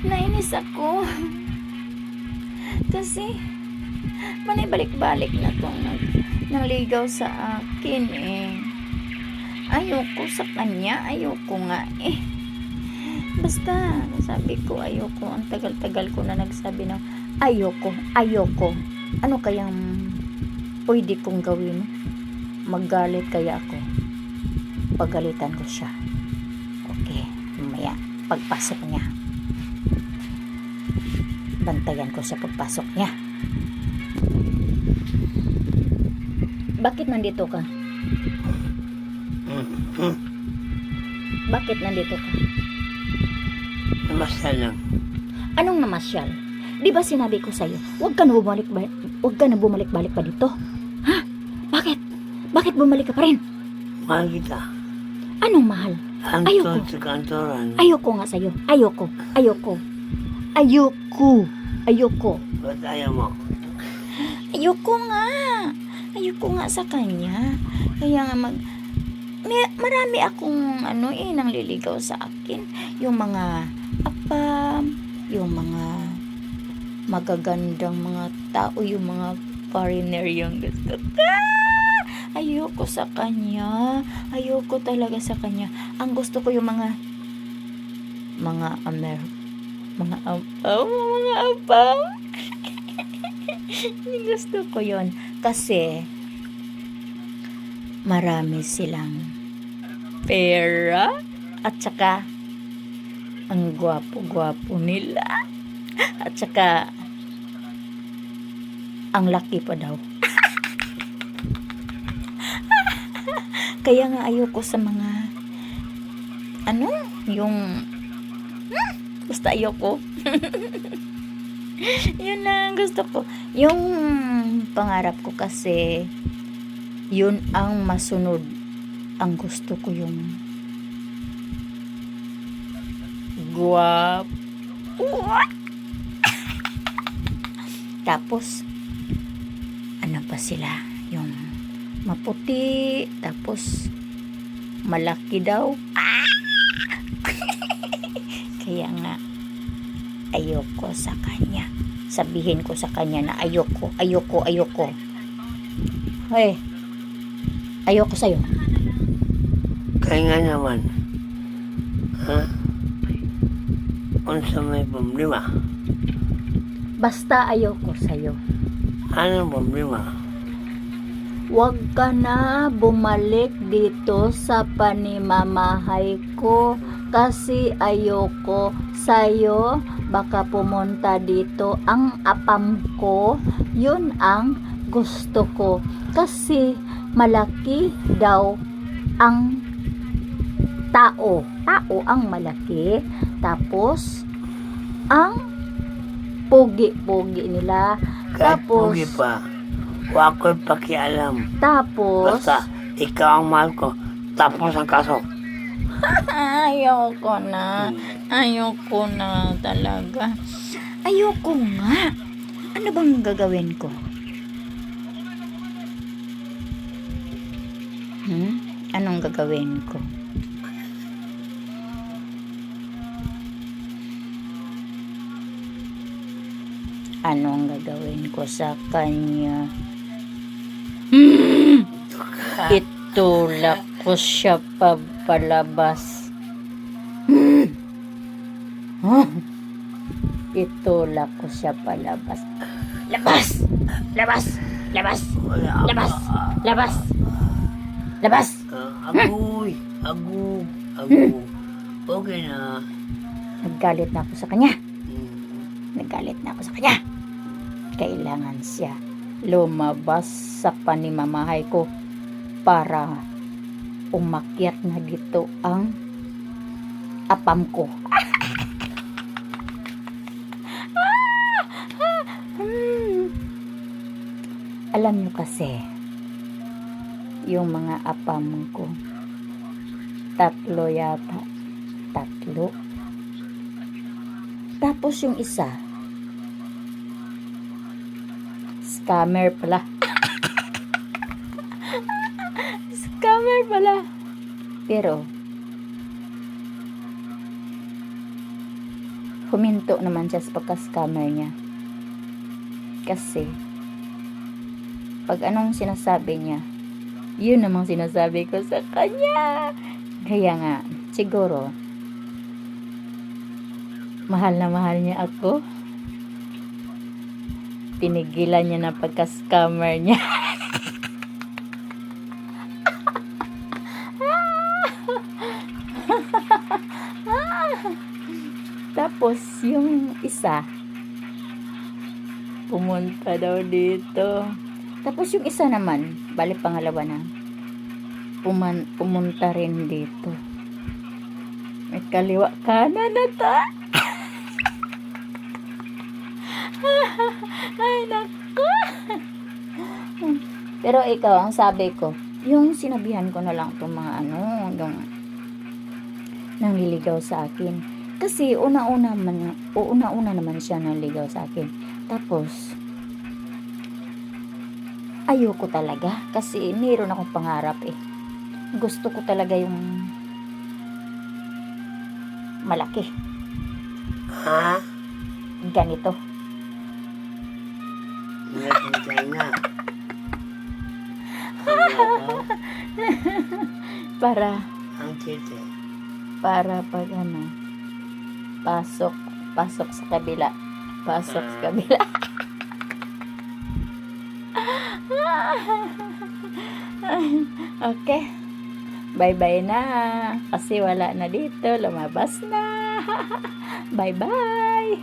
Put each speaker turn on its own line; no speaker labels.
Nainis ako. Kasi, manibalik-balik na tong nangligaw sa akin eh. Ayoko sa kanya, ayoko nga eh. Basta, sabi ko ayoko. Ang tagal-tagal ko na nagsabi ng ayoko. Ano kayang pwede kong gawin? Maggalit kaya ako? Pagalitan ko siya. Okay, mamaya, pagpasok niya. Bantayan ko sa pagpasok niya. Bakit nandito ka? Bakit nandito ka?
Namasyal lang.
Anong namasyal? Di ba sinabi ko sa'yo, huwag ka na bumalik-balik pa dito? Ha? Bakit? Bakit bumalik ka pa rin?
Mahal kita.
Anong mahal? Ayoko.
Sa kantoran.
Ayoko nga sa'yo. Ayoko.
Ba't ayaw mo?
Ayoko nga sa kanya. Kaya nga marami akong nangliligaw sa akin. Yung mga apam, yung mga magagandang mga tao, yung mga foreigner yung gusto ka. Ayoko sa kanya. Ayoko talaga sa kanya. Ang gusto ko yung mga apam. Gusto ko yon kasi marami silang pera at saka ang gwapo-gwapo nila at saka ang laki pa daw. Kaya nga ayoko sa mga basta ayoko. Yun na ang gusto ko. Yung pangarap ko kasi yun ang masunod. Ang gusto ko yung guwapo. Tapos ano pa sila? Yung maputi, tapos malaki daw. Kaya nga ayoko sa kanya. Sabihin ko sa kanya na ayoko. Hoy, ayoko sa'yo.
Kaya nga naman. Ha? Unsa may problema?
Basta ayoko sa'yo.
Anong problema?
Huwag ka na bumalik dito sa panimamahay ko kasi ayoko sa'yo. Baka pumunta dito ang apam ko. Yun ang gusto ko. Kasi malaki daw ang tao. Tao ang malaki. Tapos ang pogi-pogi nila.
Kahit
Tapos
pugi pa. Huwag ko'y pakialam.
Tapos
Basta, ikaw ang mahal ko. Tapos ang kaso.
ayoko na talaga. Ayoko nga. Ano bang gagawin ko? Anong gagawin ko? Anong gagawin ko sa kanya? Itulak ko siya palabas. Itulak ko siya palabas. Labas.
Agoy. Okay na.
Naggalit na ako sa kanya. Kailangan siya lumabas sa panimamahay ko para umakyat na dito ang apam ko. Alam nyo kasi, yung mga apam ko, 3 yata. 3. Tapos yung isa, scammer pala. Pero huminto naman siya sa pagka-scammer niya. Kasi, pag anong sinasabi niya, yun namang sinasabi ko sa kanya. Kaya nga, siguro, mahal na mahal niya ako. Tinigilan niya na pagka-scammer niya. Tapos, yung isa, pumunta daw dito. Tapos, yung isa naman, balik pangalawa na, pumunta rin dito. May kaliwa kanan na ta. Ay, naku. Pero ikaw, ang sabi ko, yung sinabihan ko na lang itong mga yung nangliligaw sa akin. Kasi una-una naman siya nangligaw sa akin. Tapos, ayoko talaga. Kasi mayroon akong pangarap eh. Gusto ko talaga yung malaki.
Ha?
Ganito.
Nagkintay na.
Para
Ang tite.
pag pasok sa kabila. Pasok sa kabila. Okay. Bye-bye na. Kasi wala na dito. Lumabas na. Bye-bye.